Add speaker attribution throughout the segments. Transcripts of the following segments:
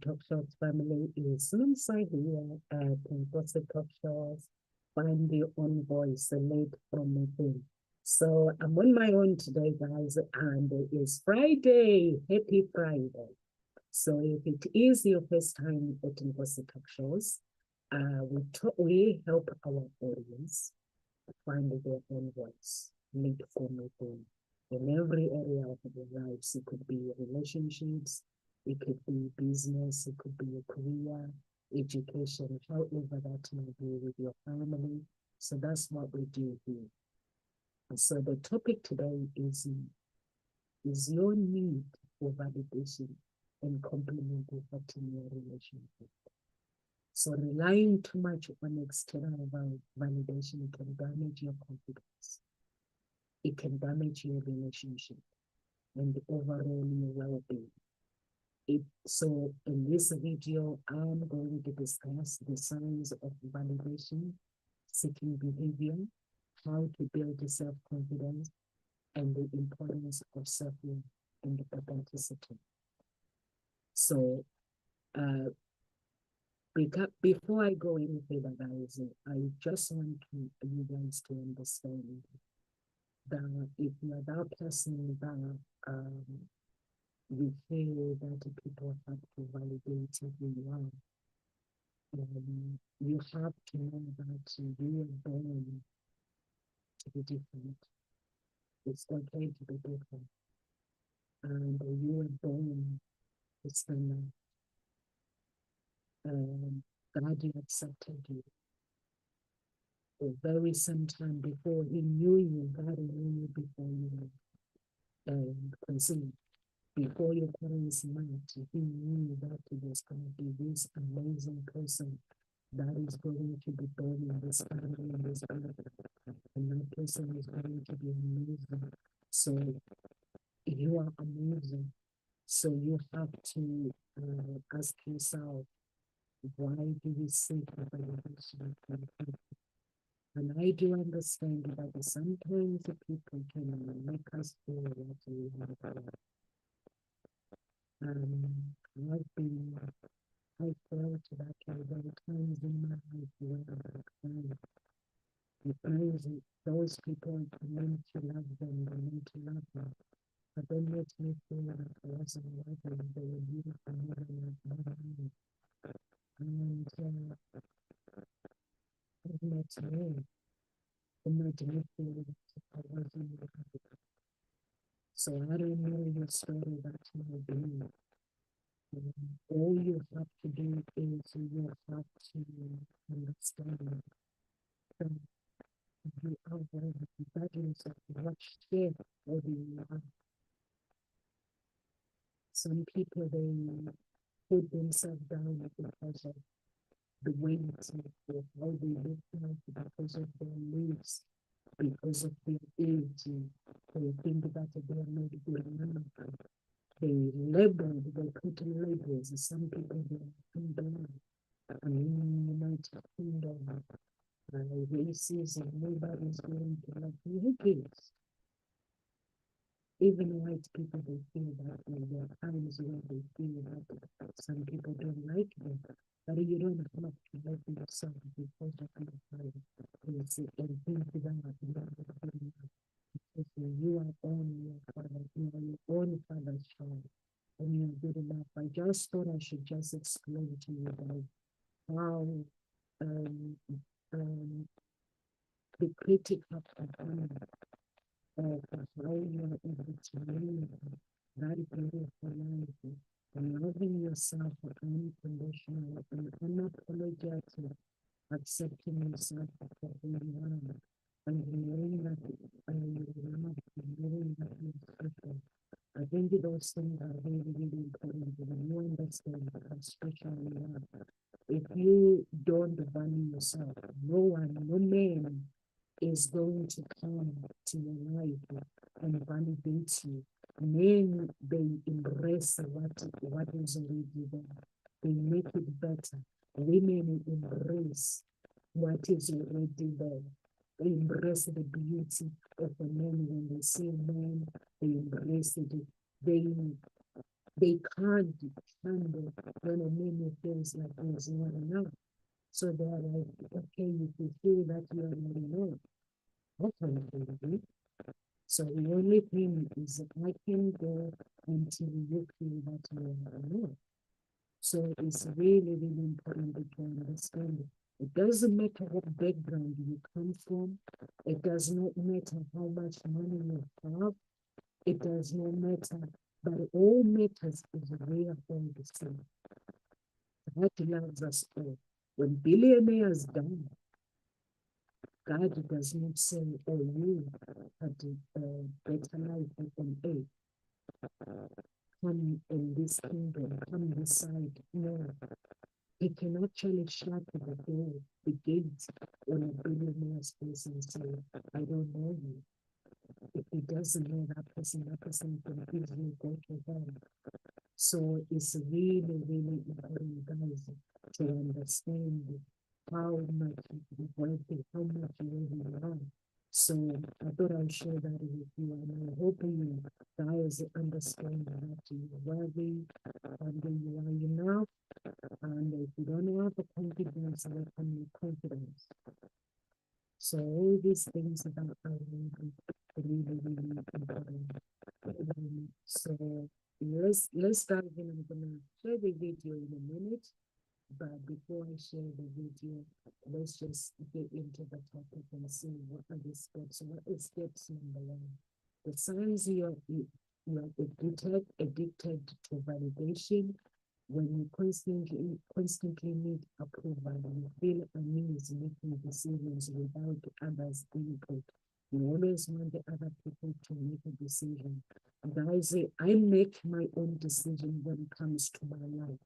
Speaker 1: Talk Shows family is inside here at Gossip Talk Shows. Find your own voice, late from within. So I'm on my own today, guys, and it is Friday. Happy Friday. So if it is your first time at Gossip Talk Shows, we help our audience find their own voice, lead from within. In every area of their lives, it could be relationships, it could be business, it could be a career, education, however that may be with your family. So that's what we do here. And so the topic today is your need for validation and complement in your relationship. So relying too much on external validation can damage your confidence. It can damage your relationship and overall your well-being. So in this video, I'm going to discuss the signs of validation, seeking behavior, how to build self-confidence, and the importance of self-love and authenticity. So before I go any further, guys, I just want you guys to understand that if you're that person that you feel that people have to validate who you are, you have to know that you are born to be different. It's okay to be different. And you are born to stand out. God accepted you. The very same time before he knew you, God knew you before you were conceived. Before your parents met, he knew that he was going to be this amazing person that is going to be born in this family, in this family. And that person is going to be amazing. So you are amazing. So you have to ask yourself, why do we seek validation from people? And I do understand that sometimes people can make us feel that we have I felt that there were times in my life where I find those people are meant to love them, they're meant to love them. But then let me feel that I wasn't loving, they were beautiful, more than me. And it made me feel that I wasn't loved. So I don't know your story that might be. All you have to do is you have to understand that you are worthy, regardless of what shape of you are. Some people, they put themselves down because of the weight of how they look like, because of their lives, because of their age. They think that they are not good enough. They put labels. Some people, they are down. I mean, you might think of racism, nobody's going to like you. Who cares? Even white people, they feel that way. There are times when they feel that some people don't like them. But you don't have to like yourself because of your pride. And think that you are good enough. Because you are on your father, you are your own father's child, and you are good enough. I just thought I should just explain to you guys how um, um, the critic of how you are able to live that beautiful life and loving yourself unconditionally and unapologetic, accepting yourself for who you are, and knowing that you love and knowing that you're special. I think those things are really, really important when you understand how special you are. If you don't value yourself, no one, no man is going to come to your life and validate you. Men, they embrace what is already there. They make it better. Women embrace what is already there. They embrace the beauty of a man. When they see a man, they embrace it. They they can't handle when a feels like there's not enough. So they're like, okay, if you feel that you are not enough, what can you do? So the only thing is that I can go until you feel that you are not enough. So it's really, really important to understand it. It doesn't matter what background you come from. It does not matter how much money you have. It does not matter. But all matters is we are all the same. God loves us all. When billionaires die, God does not say, oh, you had a better life on earth. Come in this kingdom, come this side. No, he can actually shut the door, the gates on a billionaire's face and say, I don't know you. If he doesn't know that person can easily go to hell. So it's really, really important, guys, to understand how much worthy, how much you really are. So I thought I'd share that with you, and I hope you guys understand that you're worthy, and you are enough, and if you don't have the confidence, let come with confidence. So all these things that are really, really, really important. So let's dive in. I'm gonna share the video in a minute, but before I share the video, let's just get into the topic and see what are the steps. What is steps number one? The signs you are addicted to validation. When you constantly need approval, you feel uneasy making decisions without others' input. You always want the other people to make a decision. Guys, I make my own decision when it comes to my life.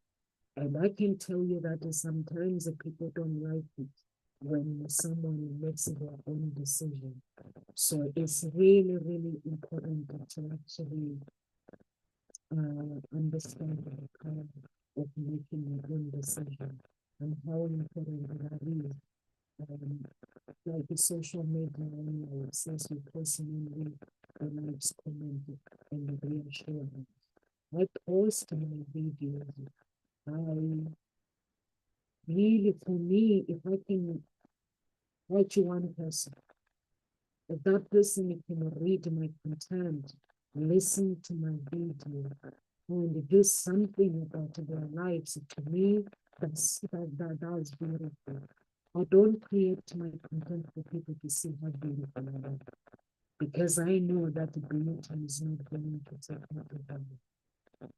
Speaker 1: And I can tell you that sometimes people don't like it when someone makes their own decision. So it's really, really important to actually understand the power of making your own decision and how important that is. Um, like the social media now says you personally likes, comment, and reassurance. I post my videos. I really, for me, if I can write you one person, if that person can read my content, listen to my video, and do something about their lives, to me, that's beautiful. I don't create my content for people to see how beautiful I am, because I know that beauty is not going to take me to heaven.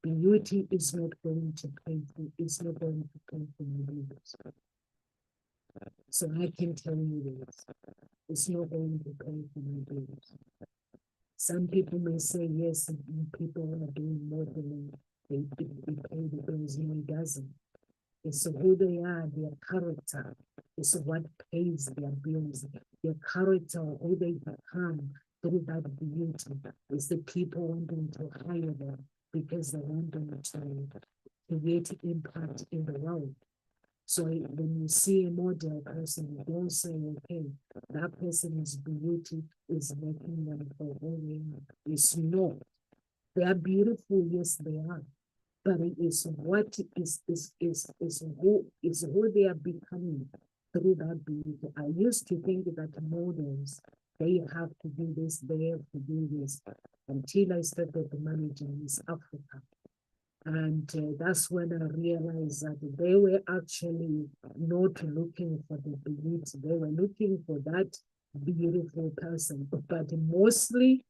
Speaker 1: Beauty is not going to pay for, it's not going to pay for my bills. So I can tell you this, it's not going to pay for my bills. Some people may say, yes, people are doing more than they pay the bills. No, it doesn't. It's who they are, their character. It's what pays their bills. Their character, who they become through that beauty. It's the people wanting to hire them because they want them to create impact in the world. So when you see a model person, you don't say, okay, that person is beauty, is making them for who they are. It's not. They are beautiful, yes, they are. But it is what is who they are becoming through that beauty. I used to think that models, they have to do this, they have to do this, until I started managing East Africa. And that's when I realized that they were actually not looking for the beauty. They were looking for that beautiful person. But mostly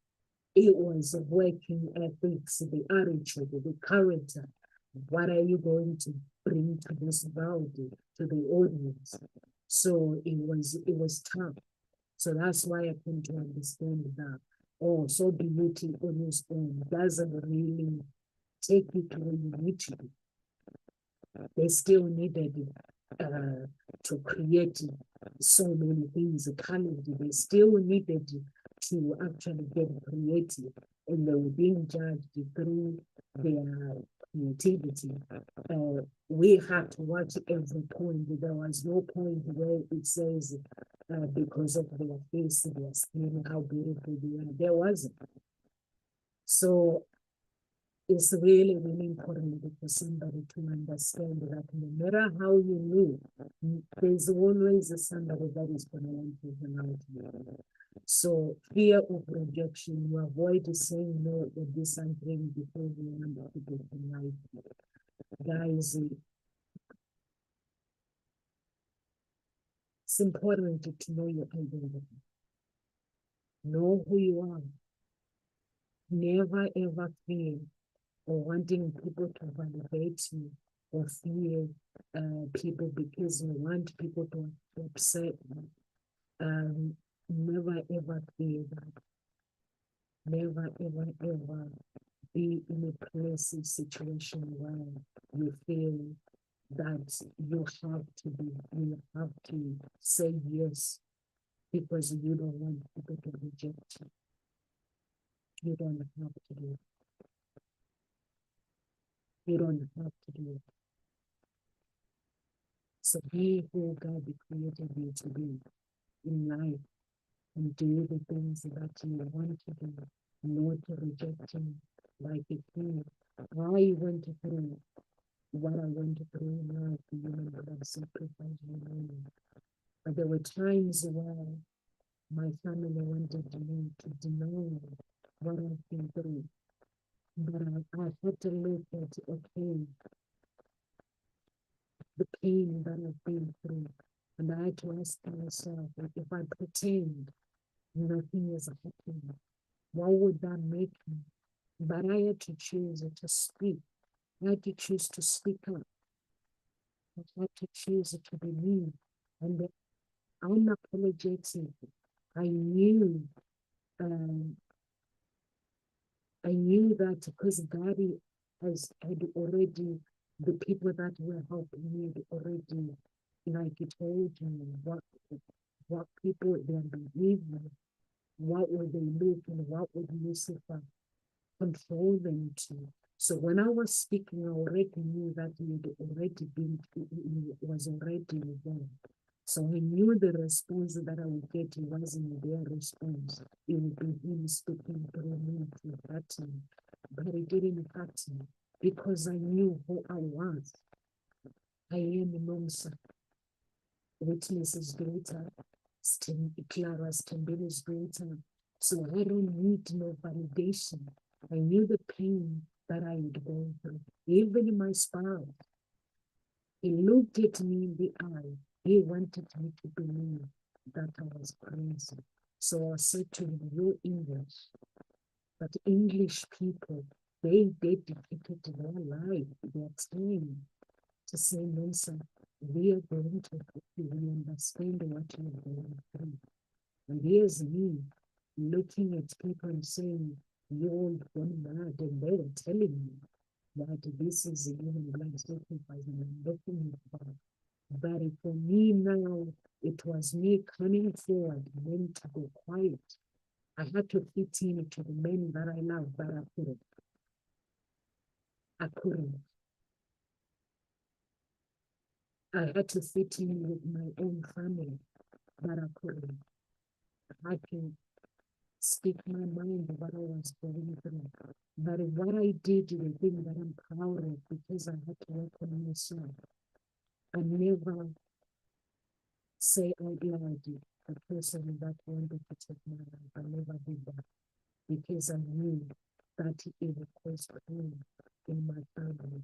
Speaker 1: it was working ethics, the attitude, the character. What are you going to bring to this world, to the audience? So it was tough. So that's why I came to understand that. Oh, so beauty on its own doesn't really take you to where you need to be. They still needed to create so many things, talent. They still needed to actually get creative, and they were being judged through their creativity. We had to watch every point. There was no point where it says because of their face, their skin, how beautiful they are. There wasn't. So It's really, really important for somebody to understand that no matter how you live, there's always somebody that is going to want to hang out with. So fear of rejection, you avoid saying no or disagreeing because you want to get in life. Guys, it's important to know your identity. Know who you are. Never ever fear or wanting people to validate you or fear people because you want people to upset you. Never ever fear that. Never ever ever be in a place, a situation where you feel that you have to say yes because you don't want people to reject you. You don't have to do it. You don't have to do it. So be who God created you to be in life and do the things that you want to do, not to reject him like a king. I went through what I went through in life, you know, but I sacrificed my money. But there were times where my family wanted me to deny what I've been through. But I had to look at, okay, the pain that I've been through. And I had to ask myself, like, if I pretend nothing is happening, what would that make me? But I had to choose to speak. I had to choose to speak up. I had to choose to be me. And unapologetic. I knew, um, I knew that because God had already, the people that were helping me had already, like he told me what people their behavior, what were they looking, what would Lucifer control them to. So when I was speaking, I already knew that he was already involved. So I knew the response that I would get wasn't their response. It would be him speaking through me to hurt me. But it didn't hurt me because I knew who I was. I am a monster. Witness is greater. Clara's Stembele is greater. So I don't need no validation. I knew the pain that I had gone through. Even my spouse, he looked at me in the eye. He wanted me to believe that I was crazy. So I said to him, you're English. But English people, they dedicated their life, their time to say, no, sir, we are going to help you. We understand what you're going through. And here's me looking at people and saying, you're all gone mad. And they were telling me that this is a human blood sacrifice and I'm looking at that. But for me now, it was me coming forward and then to go quiet. I had to fit in to the men that I love, but I couldn't. I couldn't. I had to fit in with my own family, but I couldn't. I had to speak my mind what I was going through. But what I did, the thing that I'm proud of, because I had to work on myself. I never say out loud the person that wanted to take my life. I never did that because I knew that it would cause pain in my family.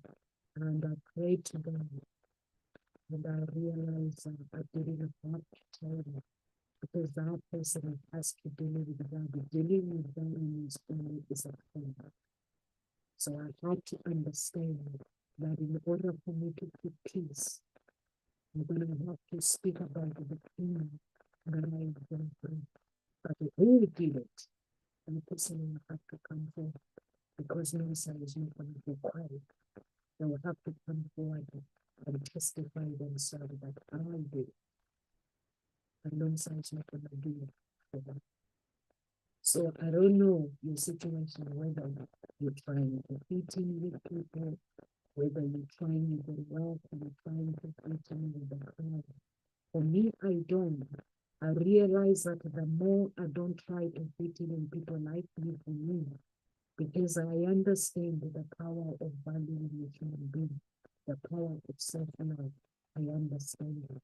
Speaker 1: And I prayed to God and I realized that I didn't have to tell them because that person has to deal with God. Dealing with God in his own is a pain. So I had to understand that in order for me to keep peace, I'm going to have to speak about the pain that I've gone through. But who did it? And the person will have to come forward because no son is not going to be quiet. They will have to come forward and testify themselves that I did. And no son is not going to do it for them. So I don't know your situation, whether you're trying to fit in with people, whether you're trying to work or you're trying to fit in with the crowd. For me, I don't. I realize that the more I don't try to fit in and people like me for me, because I understand the power of valuing a human being, the power of self-love. I understand it.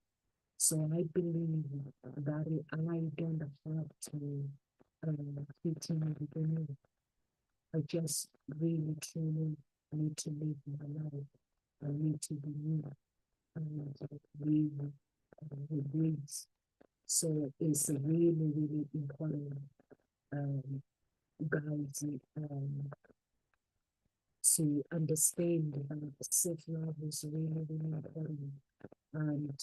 Speaker 1: So I believe that I don't have to fit in with anyone. I just really truly need to live my life. I need to be me and live with grace. So it's really, really important, um, guys, to understand that self-love is really, really important. And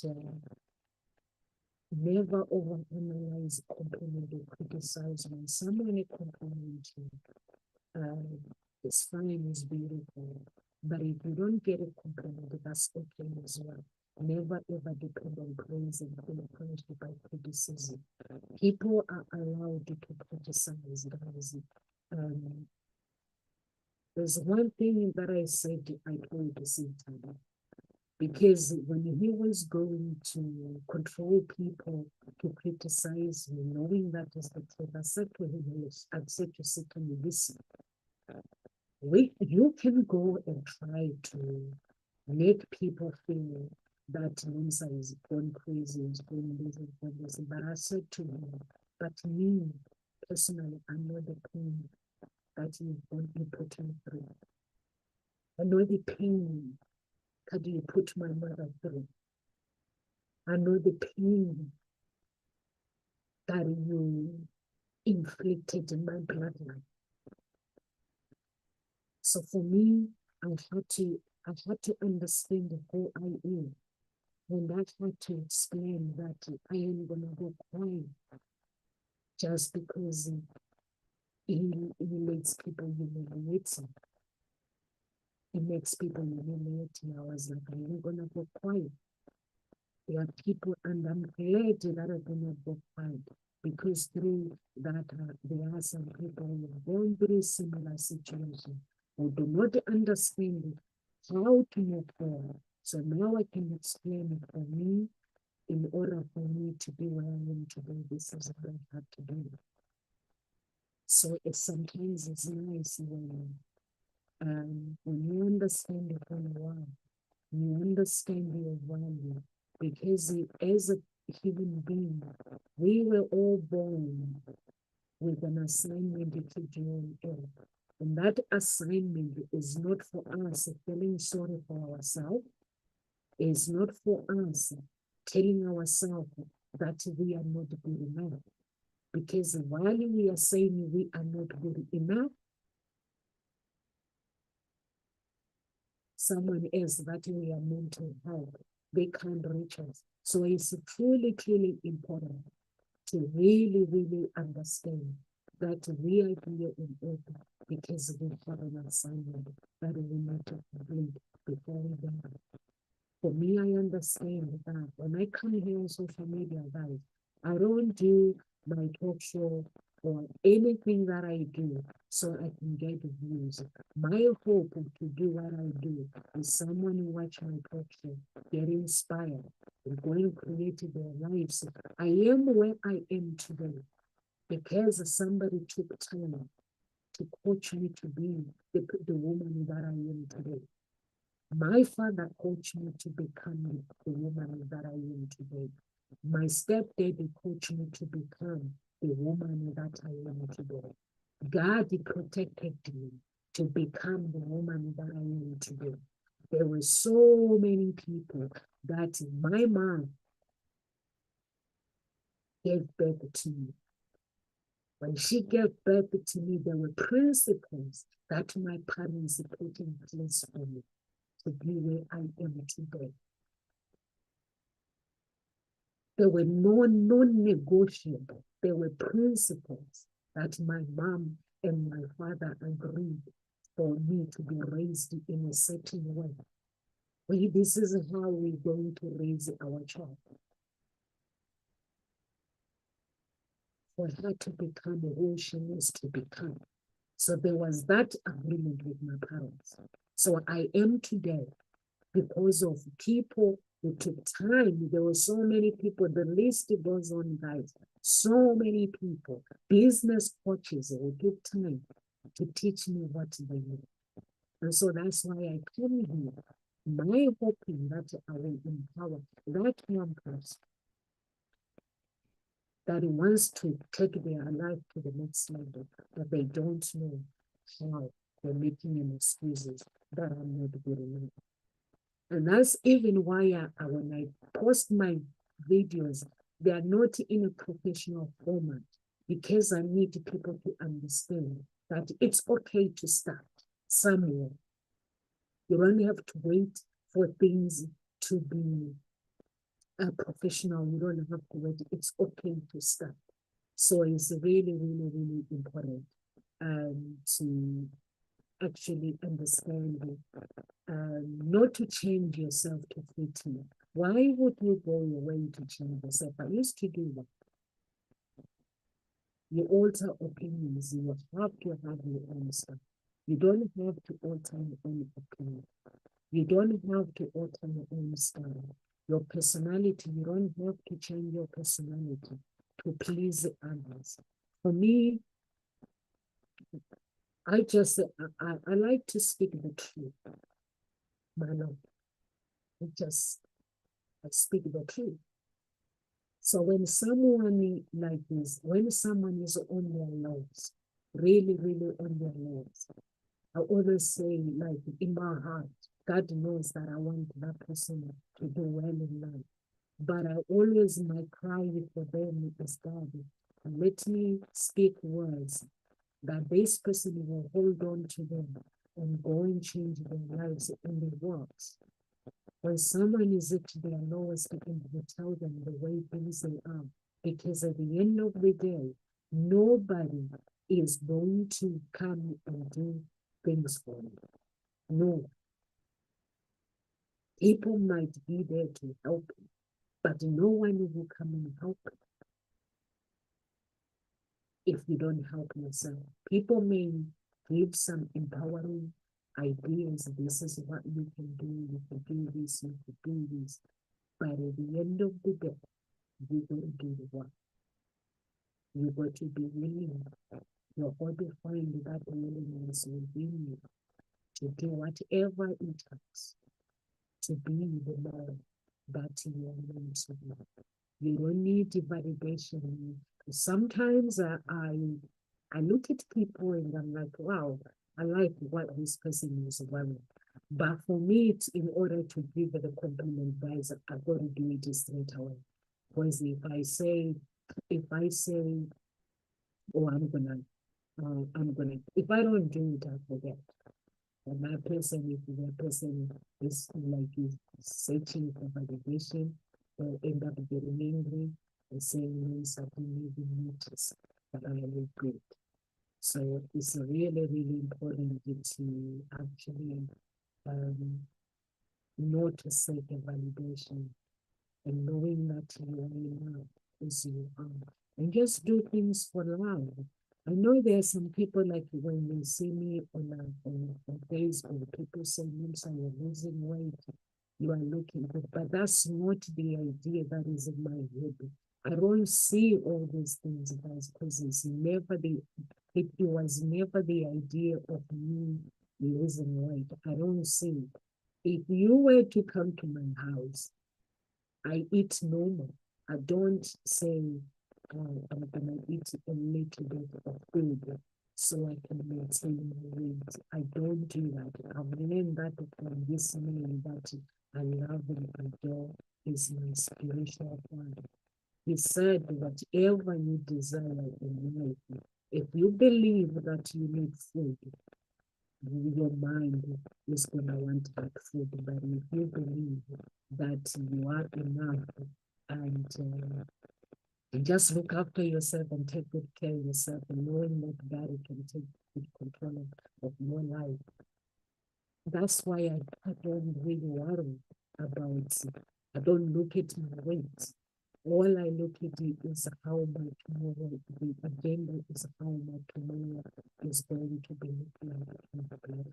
Speaker 1: never overanalyze, compliment, or criticize when someone compliments you. It's fine, it's beautiful. But if you don't get a compliment, that's okay as well. Never ever depend on praise and being punished by criticism. People are allowed to criticize, guys. Um, there's one thing that I said I told the Satan, because when he was going to control people to criticize me, knowing that is the truth, I said to him, I said to Satan, listen, you can go and try to make people feel that Mensa is going crazy, is going this and going this. But I said to him, but me, personally, I know the pain that you've been putting through. I know the pain that you put my mother through. I know the pain that you inflicted in my bloodline. So for me, I had to understand who I am. And I had to explain that I am gonna go cry just because he makes people humiliate him. He makes people humiliate me. I was like, I am gonna go quiet. There are people, and I'm glad that I'm gonna go quiet, because through that there are some people who are going through similar situation who do not understand how to move forward. So now I can explain it for me. In order for me to be where I am today, this is what I have to do. So sometimes it's nice when you understand who you are, you understand your value, because as a human being, we were all born with an assignment to do on earth. And that assignment is not for us feeling sorry for ourselves, it's not for us telling ourselves that we are not good enough. Because while we are saying we are not good enough, someone else that we are meant to help, they can't reach us. So it's truly, truly important to really, really understand that we are here on earth because we have an assignment that we need to complete before we die. For me, I understand that when I come here on social media, guys, I don't do my talk show or anything that I do so I can get views. My hope to do what I do is someone who watch my talk show, get inspired, and go and create their lives. I am where I am today because somebody took time to coach me to be the woman that I am today. My father coached me to become the woman that I am today. My stepdaddy coached me to become the woman that I am today. God protected me to become the woman that I am today. There were so many people that my mom gave birth to me. When she gave birth to me, there were principles that my parents put in place for me to be where I am today. There were non-negotiable. There were principles that my mom and my father agreed for me to be raised in a certain way. This is how we're going to raise our child. For her to become who she needs to become. So there was that agreement with my parents. So I am today because of people who took time. There were so many people, the list goes on, guys. So many people, business coaches who took time to teach me what they know. And so that's why I come here. My hoping that I will empower that young person that wants to take their life to the next level, but they don't know how. They're making an excuses that I'm not good enough. And that's even why when I post my videos, they are not in a professional format, because I need people to understand that it's okay to start somewhere. You don't have to wait for things to be professional. You don't have to wait. It's okay to start. So it's really, really, really important to actually understand not to change yourself to fit in. Why would you go away to change yourself? I used to do that. You alter opinions. You have to have your own stuff. You don't have to alter your own opinion. You don't have to alter your own style. Your personality, you don't have to change your personality to please others. For me, I like to speak the truth, my love. I speak the truth. So when someone like this, when someone is on their lows, really, really on their lows, I always say, like in my heart, God knows that I want that person to do well in life. But I always, my cry for them is, God, let me speak words that this person will hold on to them and go and change their lives in the world. When someone is at their lowest end, you tell them the way things are. Because at the end of the day, nobody is going to come and do things for you. No. People might be there to help you, but no one will come and help you if you don't help yourself. People may give some empowering ideas. This is what you can do. You can do this. You can do this. But at the end of the day, you got to do the work. You got to be willing. You got to find that willingness within you to do whatever it takes to be the man that you are meant to be. You don't need validation. Sometimes I look at people and I'm like, wow, I like what this person is wearing. But for me, in order to give the compliment, guys, I've got to do it straight away. Because if I say, oh, I'm gonna, if I don't do it, I forget. And that person, if that person is like is searching for validation, they'll end up getting angry and saying something maybe notice that I look good. So it's really, really important to actually notice the validation and knowing that you are enough as you are. And just do things for love. I know there are some people like when they see me on Facebook, people say, Lisa, you're losing weight, you are looking good. But that's not the idea that is in my head. I don't see all these things, guys, because it was never the idea of me losing weight. I don't see it. If you were to come to my house, I eat normal. I don't say I'm gonna eat a little bit of food so I can maintain my weight. I don't do that. I've learned that from this man that I love and adore is my spiritual father. He said, whatever you desire in life, if you believe that you need food, your mind is going to want that food. But if you believe that you are enough and just look after yourself and take good care of yourself, and knowing that God can take good control of your life, that's why I don't really worry about it. I don't look at my weight. All I look at it is how my tomorrow, the agenda is how my tomorrow is going to be looking like in the blood.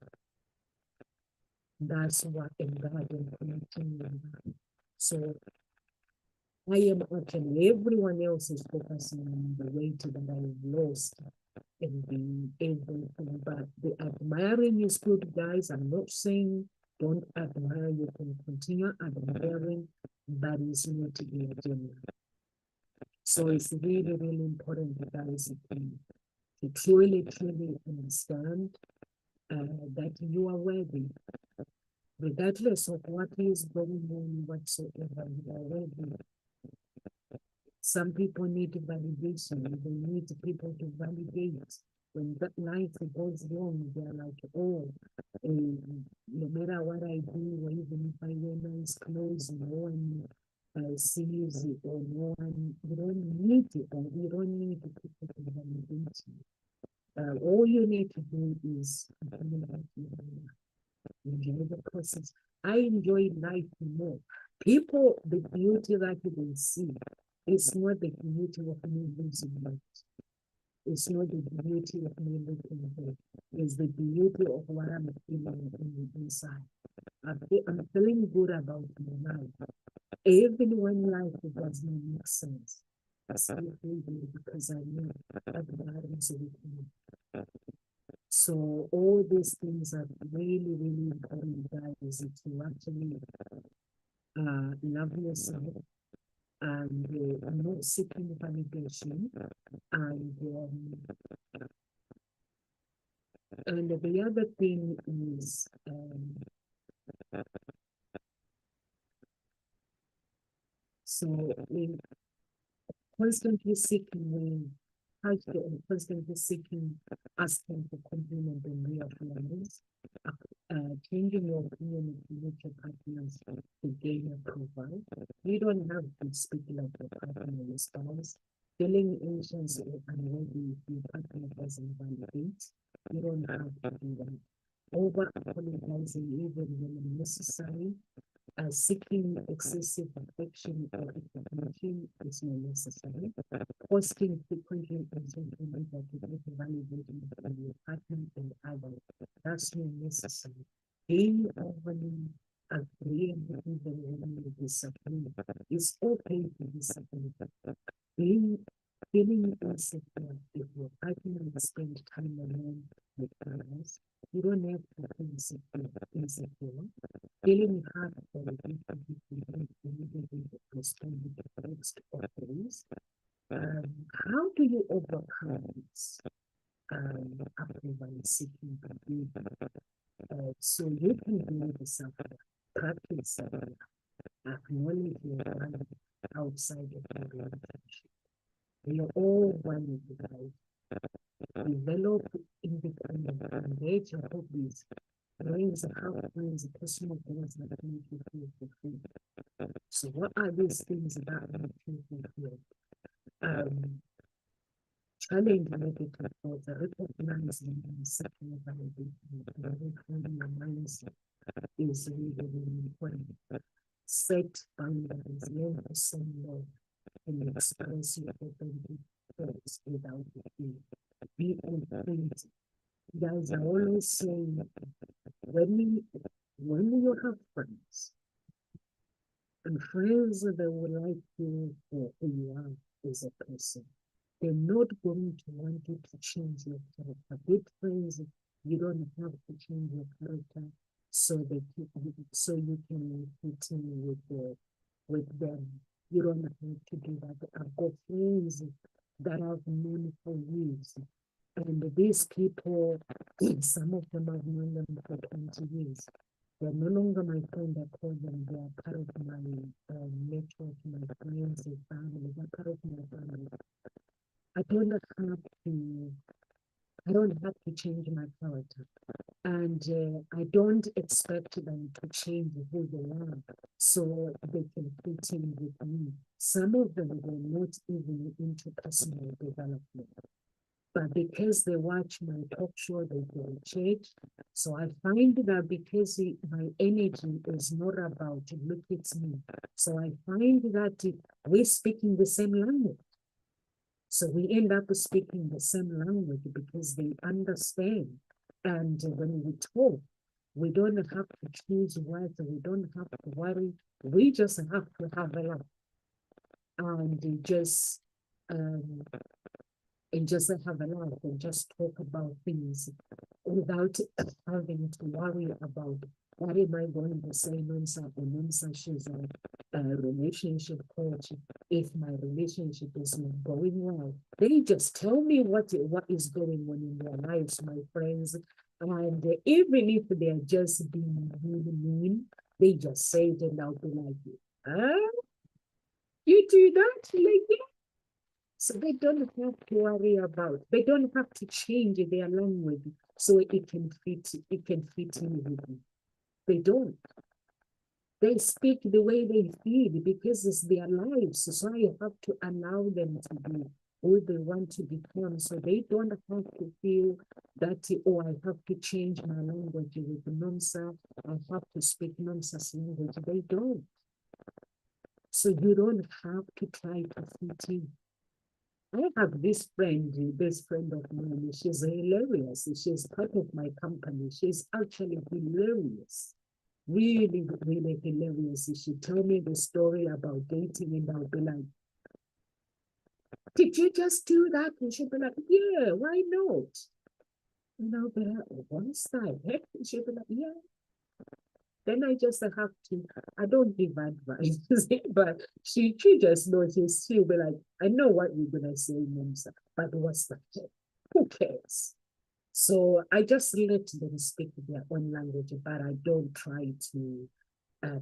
Speaker 1: That's what in God and connecting with God. So I am actually, everyone else is focusing on the weight that I have lost. and be able to, but the admiring is good, guys. I'm not saying don't admire, you can continue admiring, but it's not to be a genuine. So it's really, really important, guys, to truly, truly understand that you are worthy, regardless of what is going on whatsoever. You are worthy. Some people need validation. They need people to validate. When that life goes wrong, they're like, oh, no matter what I do, or even if I wear nice clothes, no one sees it, or no one, you don't need it, or you don't need people to validate you. All you need to do is enjoy the process. I enjoy life more. People, the beauty that they see, it's not the beauty of me losing weight. It's not the beauty of me looking good. It's the beauty of what I'm feeling in the inside. I'm feeling good about my life. Even when life does not make sense, I still feel good because I know that God is with me. So all these things are really, really important, guys, to actually love yourself and not seeking validation. And the other thing is so in constantly seeking constantly seeking asking for compliment and reassurance, changing your opinion with your partners to gain approval. You don't have to speak like your partner response. Feeling anxious or unready if your partner doesn't validate, you don't have to do that. Over apologizing even when necessary, seeking excessive affection or recognition is not necessary. Posting frequently on social media to get validation from your partner and others, that's not necessary. Being overly agreeable even when you disagree, it's okay to disagree. Being feeling insecure if your partner spend time alone with others, you don't have to feel insecure. Feeling hard for the people who immediately respond with the text or praise. How do you overcome this? Approval seeking behavior. So you can do this practice acknowledge your value outside of your relationship. We are all one guys. Develop independent engage your hobbies. Brains how brains personal goals that make you feel fulfilled. So what are these things that make you fulfilled? Challenge negative thoughts, recognizing and setting validation, reclaiming your mindset is really, really important. Set boundaries, learn to say no, and express your authentic thoughts without fear. Be authentic. Guys, I always say when you have friends, and friends that will like you for who you are as a person, they're not going to want you to change your character. Good friends, you don't have to change your character so that you can continue with them. You don't have to do that. I've got friends that I've known for years. And these people, some of them I've known them for 20 years. They're no longer my friend. I call them. They are part of my network, my friends, and family. They're part of my family. I don't have to. I don't have to change my character, and I don't expect them to change who they are so they can fit in with me. Some of them were not even into personal development. But because they watch my talk show, they will change. So I find that because my energy is not about look at me. So I find that we're speaking the same language. So we end up speaking the same language because they understand. And when we talk, we don't have to choose words, we don't have to worry. We just have to have a laugh and just um, and just have a laugh and just talk about things without having to worry about what am I going to say, Nonsa, or Nonsa, she's a relationship coach. If my relationship is not going well, they just tell me what is going on in their lives, my friends. And even if they're just being really mean, they just say it and I'll be like, huh? You do that? Like, so they don't have to worry about, they don't have to change their language so it can fit in with you. They don't. They speak the way they feel because it's their lives. So I have to allow them to be who they want to become. So they don't have to feel that, oh, I have to change my language with Nomsa. I have to speak Nomsa's language. They don't. So you don't have to try to fit in. I have this friend, best friend of mine. She's hilarious. She's part of my company. She's actually hilarious. Really, really hilarious. She told me the story about dating, and I'll be like, did you just do that? And she'll be like, yeah, why not? And I'll be like, what's that? And she'll be like, yeah. Then I just have to, I don't give advice, but she just noticed. She'll be like, I know what you're going to say, Momsa, but what's that? Who cares? So I just let them speak their own language, but I don't try to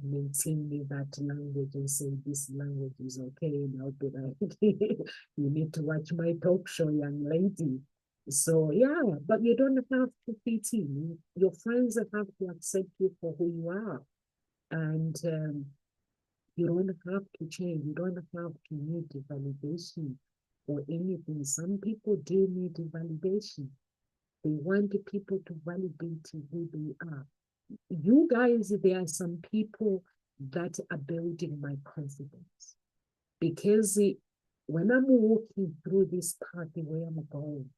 Speaker 1: maintain that language and say this language is okay. And I'll be like, you need to watch my talk show, young lady. So yeah, but you don't have to fit in. Your friends have to accept you for who you are. And you don't have to change. You don't have to need validation or anything. Some people do need validation. They want people to validate who they are. You guys, there are some people that are building my confidence because when I'm walking through this path where I'm going,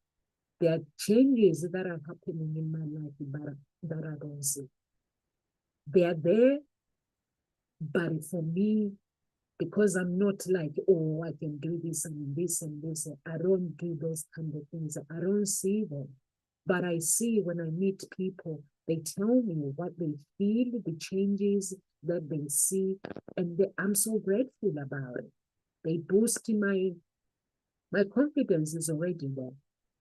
Speaker 1: there are changes that are happening in my life that I don't see. They are there, but for me, because I'm not like, oh, I can do this and this and this. I don't do those kind of things. I don't see them. But I see when I meet people, they tell me what they feel, the changes that they see, and I'm so grateful about it. They boost my confidence is already there,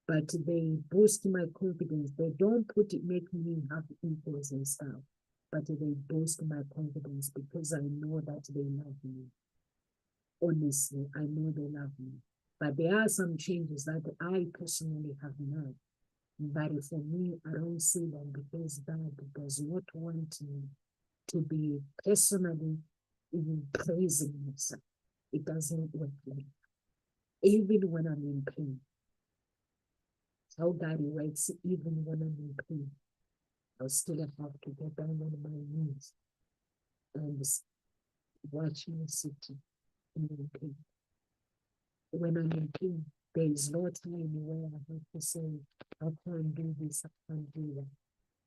Speaker 1: but they boost my confidence. They don't make me have egos and stuff, but they boost my confidence because I know that they love me. Honestly, I know they love me. But there are some changes that I personally have made. But for me, I don't see them because God does not want me to be personally praising myself. It doesn't work like that. Even when I'm in pain. How God works, even when I'm in pain, I'll still have to get down on my knees and watch my city in pain. When I'm in pain, there is no time where I have to say, I can't do this, I can't do that.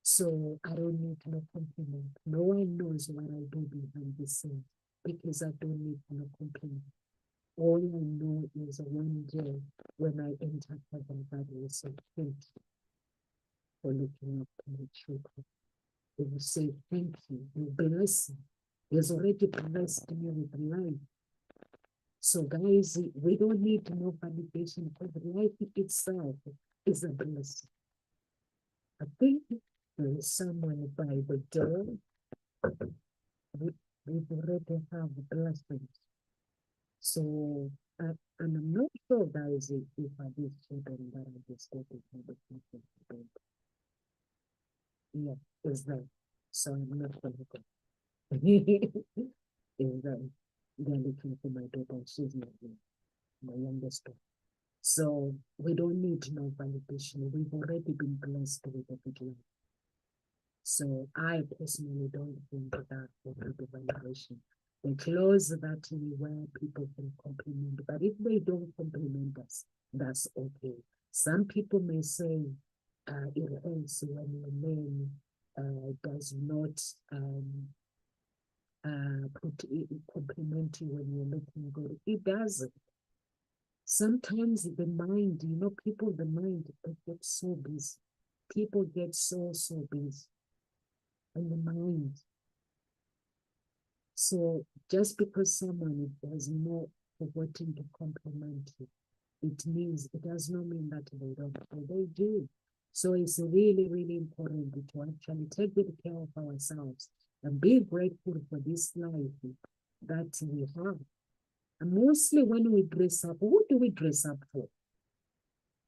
Speaker 1: So I don't need no compliment. No one knows what I do behind the scenes because I don't need no compliment. All I know is one day when I enter heaven, God will say, thank you for looking up to my children. He will say, thank you. You bless me. He has already blessed me with life. So guys, we don't need no validation because life itself is a blessing. I think there is someone by the door. We already have blessings. So, and I'm not sure, guys, if I these children that are just getting for the people. Yeah, is that. So I'm not going to go. Is that they're looking for my daughter? She's not here, my youngest daughter. So we don't need no validation. We've already been blessed with a good life. So I personally don't think that will be the validation. The clothes that we wear, people can compliment, but if they don't compliment us, that's okay. Some people may say it hurts when a man does not compliment you when you're looking good. It doesn't. Sometimes the mind, people, the mind, it gets so busy. People get so busy in the mind. So just because someone does not forgetting to compliment you, it does not mean that they don't, they do. So it's really, really important to actually take good care of ourselves and be grateful for this life that we have. And mostly when we dress up, who do we dress up for?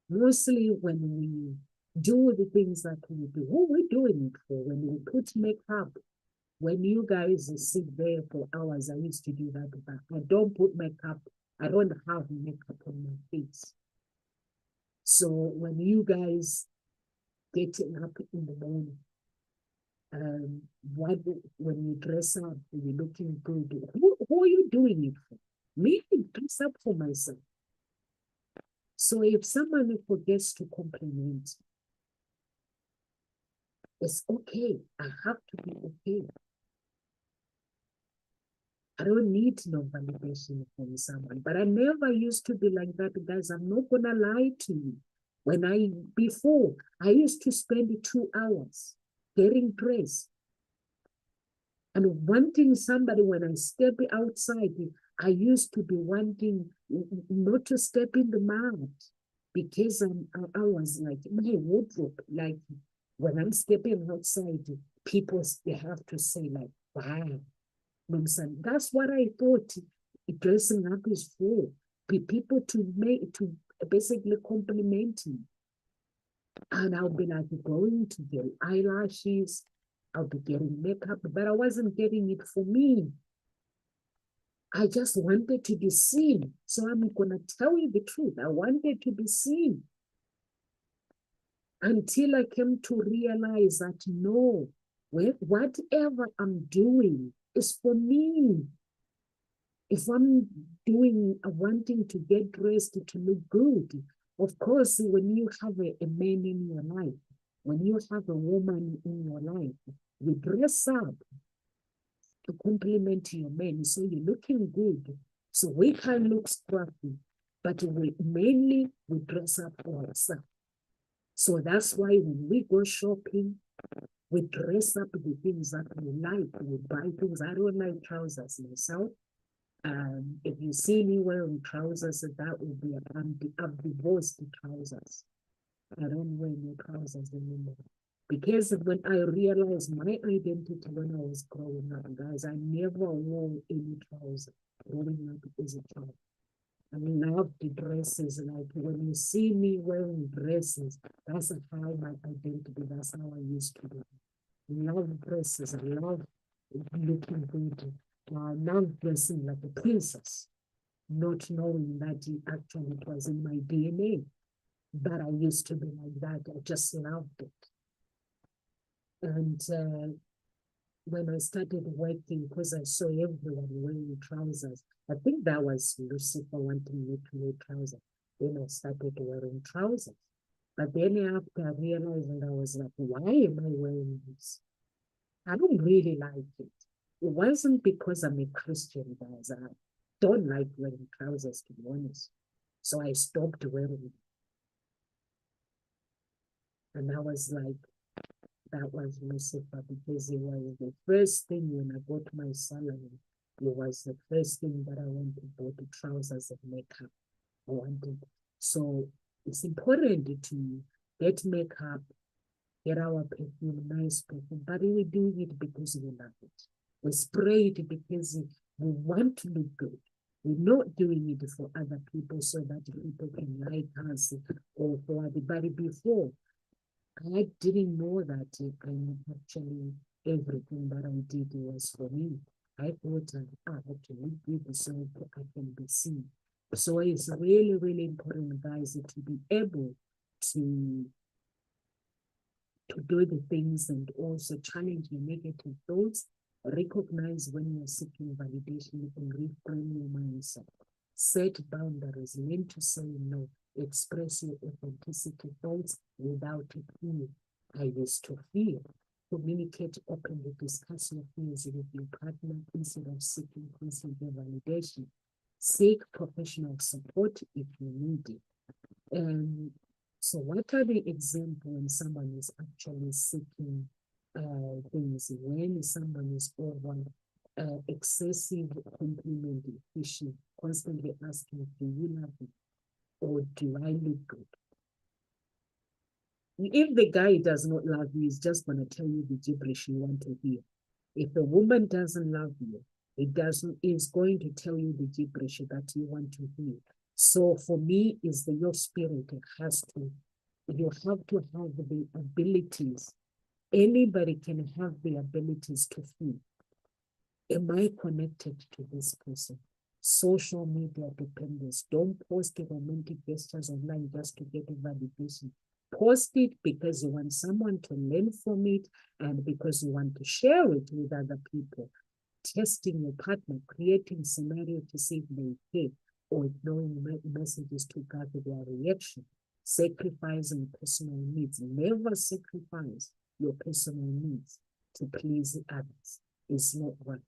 Speaker 1: Mostly when we do the things that we do, who are we doing it for? When we put makeup, when you guys sit there for hours, I used to do that, but I don't put makeup. I don't have makeup on my face. So when you guys getting up in the morning, what when you dress up, you're looking good. Who are you doing it for? Me, I dress up for myself. So if someone forgets to compliment, it's okay. I have to be okay. I don't need no validation from someone. But I never used to be like that, guys. I'm not gonna lie to you. Before, I used to spend 2 hours getting dressed and wanting somebody when I step outside. I used to be wanting not to step in the mud because I was like, my wardrobe, like when I'm stepping outside, people, they have to say like, wow. That's what I thought dressing up is for. People to basically compliment me. And I'll be like going to get eyelashes, I'll be getting makeup, but I wasn't getting it for me. I just wanted to be seen. So I'm gonna tell you the truth. I wanted to be seen until I came to realize that no, whatever I'm doing is for me. If I'm wanting to get dressed to look good, of course, when you have a man in your life, when you have a woman in your life, you dress up to compliment your man. So you're looking good. So we can look scruffy, but we dress up for ourselves. So that's why when we go shopping, we dress up the things that we like. We buy things. I don't like trousers myself. If you see me wearing trousers, that would be I've divorced the trousers. I don't wear no trousers anymore. Because when I realized my identity when I was growing up, guys, I never wore any trousers growing up as a child. I love the dresses. Like when you see me wearing dresses, that's how my identity, that's how I used to be. Love dresses. I love looking good. I love dressing like a princess, not knowing that it was in my DNA. But I used to be like that. I just loved it. And when I started working, because I saw everyone wearing trousers, I think that was Lucifer wanting me to wear trousers. Then I started wearing trousers. But then after I realized, I was like, why am I wearing this? I don't really like it. It wasn't because I'm a Christian, guys. I don't like wearing trousers, to be honest. So I stopped wearing it. And I was like, that was Lucifer because it was the first thing when I got my salary. It was the first thing that I wanted, both the trousers and makeup. I wanted. So it's important to get makeup, get our perfume, nice perfume, but we do it because we love it. We spray it because we want to look good. We're not doing it for other people so that people can like us or for everybody. Before, I didn't know that actually everything that I did was for me. I thought I had to look good so I can be seen. So it's really, really important, guys, to be able to do the things and also challenge your negative thoughts, recognize when you're seeking validation and reframe your mindset. Set boundaries, learn to say no, express your authenticity thoughts without fear. I used to fear. Communicate openly, discuss your fears with your partner instead of seeking constant validation. Seek professional support if you need it. So what are the examples when someone is actually seeking things, when someone is over excessive compliment fishing, constantly asking, do you love me? Or do I look good? If the guy does not love you, he's just going to tell you the gibberish you want to hear. If a woman doesn't love you, is going to tell you the gibberish that you want to hear. So for me, is your spirit you have to have the abilities. Anybody can have the abilities to feel. Am I connected to this person? Social media dependence. Don't post romantic gestures online just to get a validation. Post it because you want someone to learn from it and because you want to share it with other people. Testing your partner, creating scenario to see if they care, or ignoring messages to gather their reaction. Sacrificing personal needs. Never sacrifice your personal needs to please others. It's not right.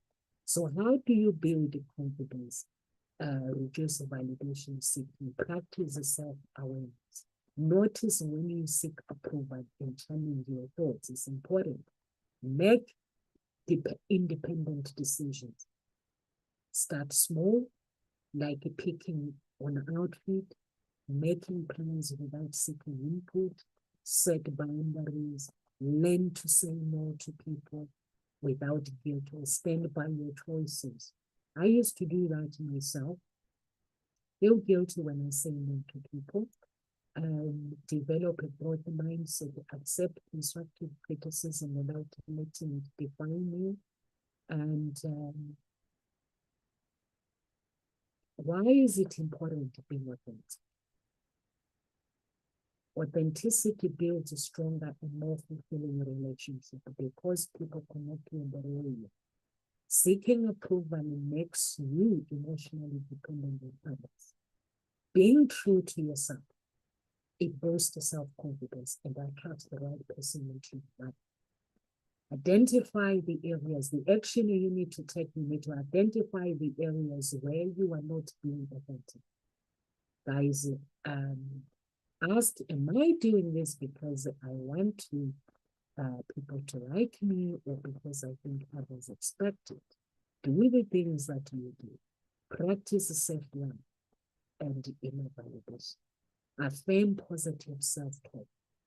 Speaker 1: So how do you build confidence? Reduce validation seeking. Practice self-awareness. Notice when you seek approval and challenge your thoughts. It's important. Make independent decisions. Start small, like picking an outfit, making plans without seeking input, set boundaries, learn to say no to people without guilt, or stand by your choices. I used to do that myself. Feel guilty when I say no to people. Develop a growth mindset, accept constructive criticism without letting it define you. And why is it important to be authentic? Authenticity builds a stronger and more fulfilling relationship because people connect you in the real you. Seeking approval makes you emotionally dependent on others. Being true to yourself, it boosts self-confidence and attracts the right person into your life. Identify the areas, the action you need to take. You need to identify the areas where you are not being authentic. Guys, ask, am I doing this because I want people to like me, or because I think others expect it? Do the things that you do. Practice self-love and inner validation. Affirm positive self-talk.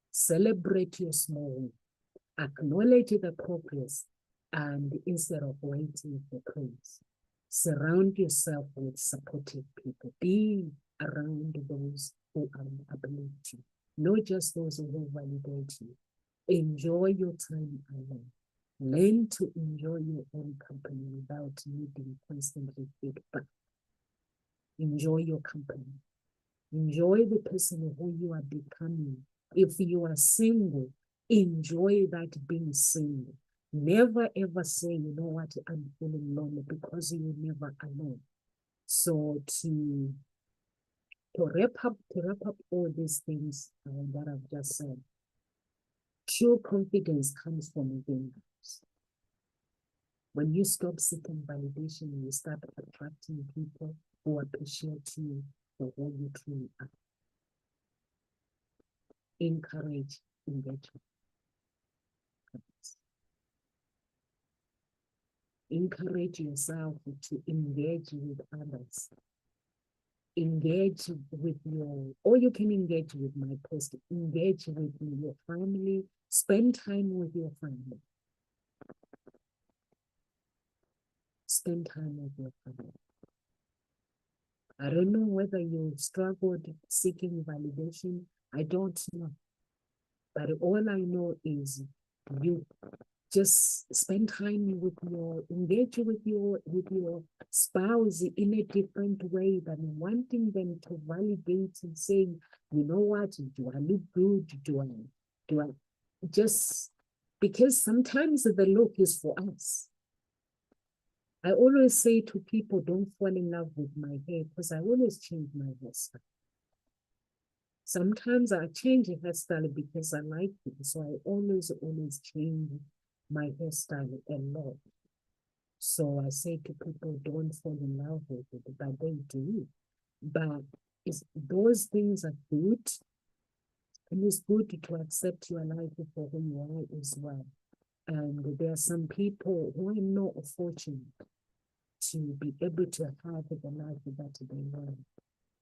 Speaker 1: Celebrate your small wins. Acknowledge the progress, and instead of waiting for praise. Surround yourself with supportive people. Be around those who are uplift you, not just those who validate you. Enjoy your time alone. Learn to enjoy your own company without needing constantly feedback. Enjoy your company. Enjoy the person who you are becoming. If you are single, enjoy that being single. Never ever say, you know what, I'm feeling lonely, because you're never alone. So to wrap up all these things that I've just said, true confidence comes from within us. When you stop seeking validation, you start attracting people who appreciate you for who you truly are. Encourage engagement. Encourage yourself to engage with others. Engage with or you can engage with my post, engage with your family, spend time with your family. Spend time with your family. I don't know whether you struggled seeking validation. I don't know. But all I know is you just spend time engage with your spouse in a different way than wanting them to validate and saying, you know what, do I look good? Do I just, because sometimes the look is for us. I always say to people, don't fall in love with my hair, because I always change my hairstyle. Sometimes I change a hairstyle because I like it. So I always change my hairstyle a lot. So I say to people, don't fall in love with it, but they do. But those things are good, and it's good to accept your life for who you are as well. And there are some people who are not fortunate to be able to have the life that they want.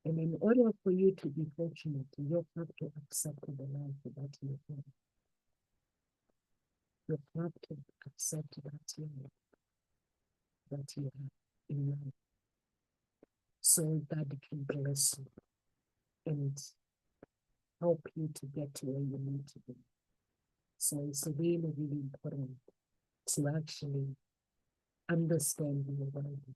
Speaker 1: And in order for you to be fortunate, you have to accept the life that you have. You have to accept that you have in life, so that it can bless you and help you to get to where you need to be. So it's really, really important to actually understand your value.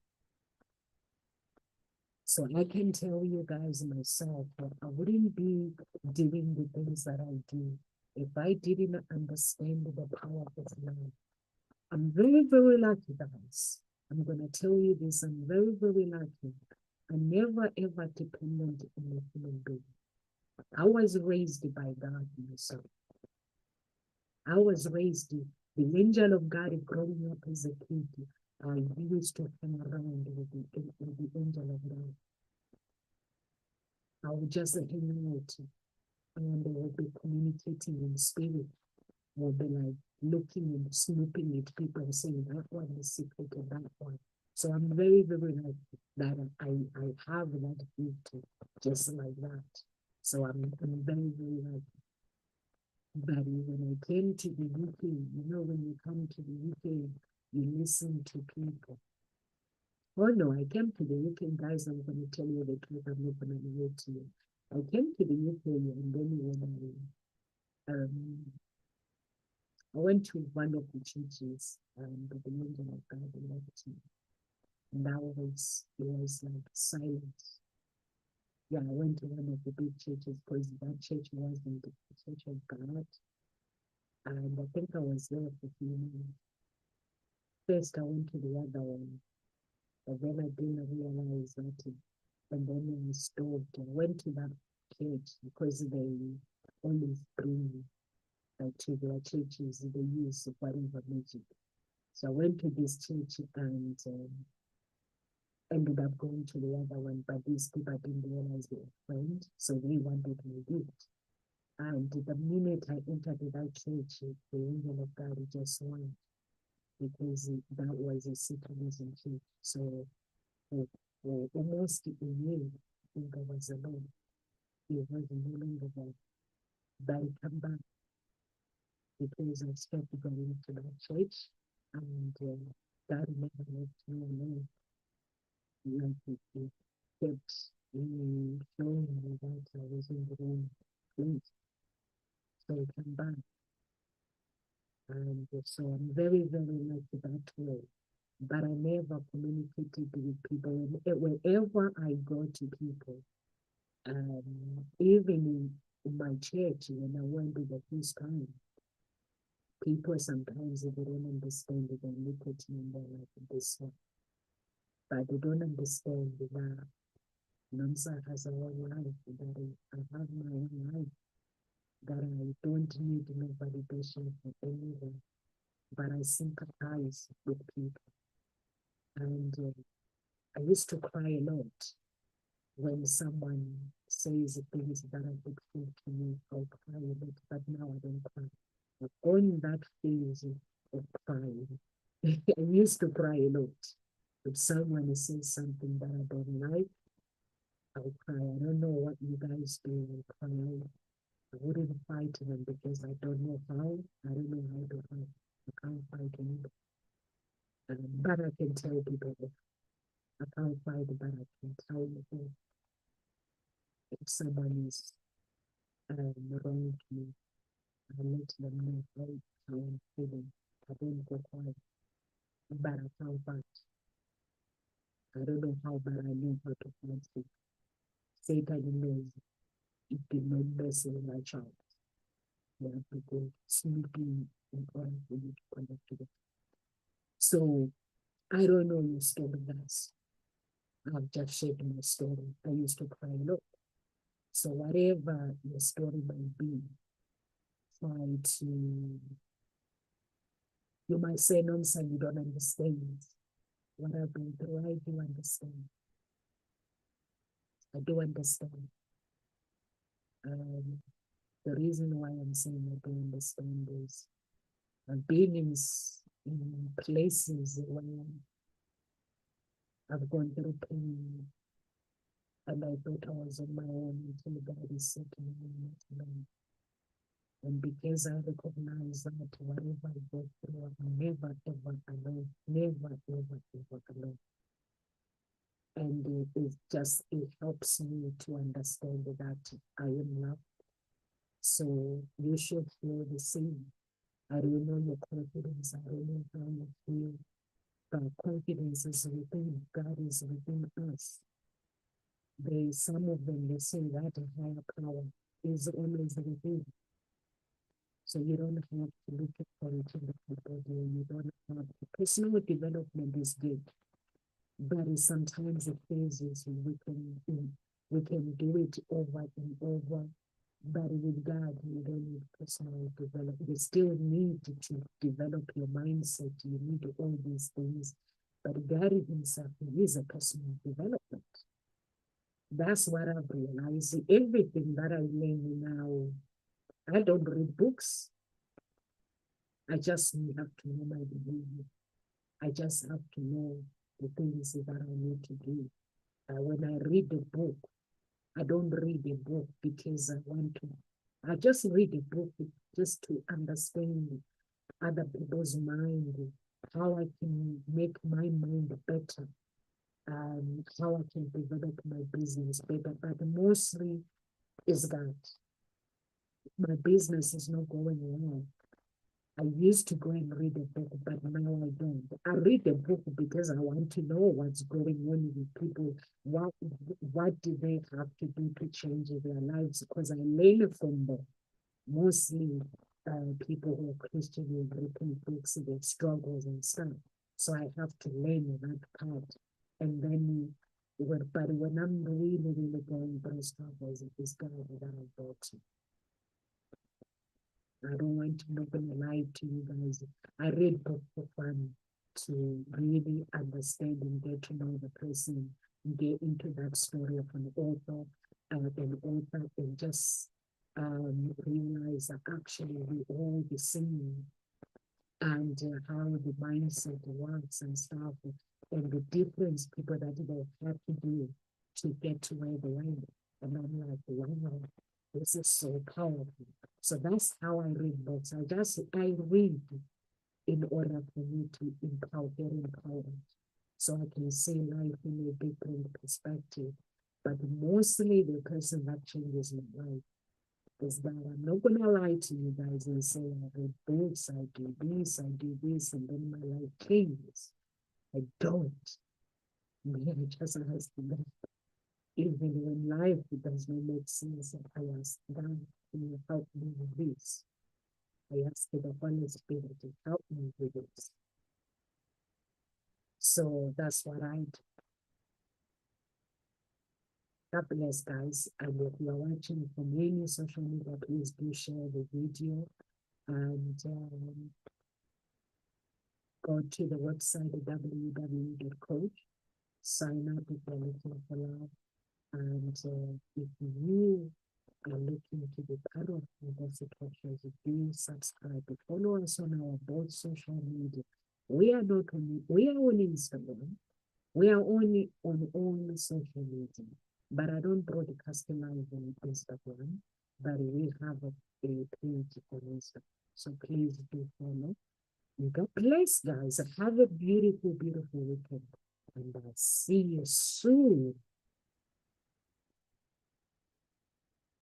Speaker 1: So I can tell you guys myself that I wouldn't be doing the things that I do if I didn't understand the power of love. I'm very, very lucky, guys. I'm going to tell you this. I'm very, very lucky. I never ever depended on a human being. I was raised by God myself. I was raised, the angel of God growing up as a kid. I used to hang around with the angel of God. I would just hang out and they would be communicating in spirit. We'll be like looking and snooping at people and saying that one is secret of that one. So I'm very, very lucky that I have that gift just like that. So I'm very, very lucky. But when I came to the UK, when you come to the UK, you listen to people. Oh no, I came to the UK, guys. I'm going to tell you the truth. I'm not going to lie to you. I came to the UK, and then I went to one of the churches, but the angel of God left me. And it was like silence. Yeah, I went to one of the big churches because that church wasn't the church of God. And I think I was there for a few months. First, I went to the other one, but then I didn't realize that. And then I stopped. I went to that church because they always bring to their churches, they use whatever magic. So I went to this church and ended up going to the other one, but these people didn't realize they were friends, so they wanted me to do it. And the minute I entered that church, the angel of God just went, because that was a Satanism church. So for almost a year, I think I was alone. It was no longer there. But I come back because I started going to that church, and God never left me alone. Like it kept showing me that I was in the wrong place. So I come back, and so I'm very, very lucky that way. But I never communicated with people. Wherever I go to people, even in my church, when I went to the first time, people sometimes they don't understand it and look at me and they're like this one. But they don't understand that Namsa has a own life, that I have my own life, that I don't need no validation from anyone, but I sympathize with people. And I used to cry a lot when someone says things that are hurtful to me. I'll cry a lot, but now I don't cry. I've gone that phase of crying. I used to cry a lot. If someone says something that I don't like, I'll cry. I don't know what you guys do. I'll cry. I wouldn't fight them because I don't know how. I don't know how to fight. I can't fight anybody. But I can tell people I can't fight, but I can tell you if someone is wrong to me. I let them know how I'm feeling. I don't go quiet, but I can't fight. I don't know how, but I know how to fight it. Satan knows it did not mess with my child. You have to go sleeping in order for you to connect to them. So I don't know your story, guys. I've just shared my story. I used to cry a lot. So whatever your story might be, try to, you might say, no, sir, you don't understand. what I've been through, I do understand. I do understand. Um, the reason why I'm saying I do understand is being in places where I've gone through pain and I thought I was on my own until God is setting me not alone. And because I recognize that whatever I go through, I'm never ever alone, never ever ever alone. And it helps me to understand that I am loved. So you should feel the same. I don't know your confidence, I don't know how you feel, but confidence is within, God is within us. Some of them, they say that a higher power is always within. So you don't have to look for it in the people. You don't have to. Personal development is good, but sometimes it phases we can do it over and over. But with God, you don't need personal development. You still need to develop your mindset. You need all these things. But God Himself, He is a personal development. That's what I've realized. Everything that I learn now, I don't read books. I just have to know my behavior. I just have to know the things that I need to do. When I read a book, I don't read a book because I want to. I just read a book just to understand other people's mind, how I can make my mind better, how I can develop my business better. But mostly is that my business is not going well. I used to go and read a book, but now I don't. I read a book because I want to know what's going on with people. What do they have to do to change their lives? Because I learn from them. Mostly people who are Christian and written books, their struggles and stuff. So I have to learn that part. And then, but when I'm really, really going through struggles, it is God that I go to. I don't want to not gonna lie to you guys. I read books for fun to really understand and get to know the person, get into that story of an author, and just realize that actually we all the same, and how the mindset works and stuff, and the difference people that they have to do to get to where they are. And I'm like, wow, this is so powerful. So that's how I read books. I read in order for me to get empowered. So I can see life in a different perspective. But mostly the person that changes my life is that I'm not gonna lie to you guys and say I read books, I do this, and then my life changes. I don't. Me, I just ask them. Even when life does not make sense, I ask God to help me with this. I ask the Holy Spirit to help me with this. So that's what I do. God bless, guys. And if you are watching from any social media, please do share the video and go to the website www.coach. Sign up if you're looking for love. And if you are looking to be part of the cultures, do subscribe. Follow us on our both social media. We are on Instagram. We are only on all social media. But I don't broadcast live on Instagram. But we have a page on Instagram. So please do follow. God bless, guys. Have a beautiful, beautiful weekend. And I'll see you soon.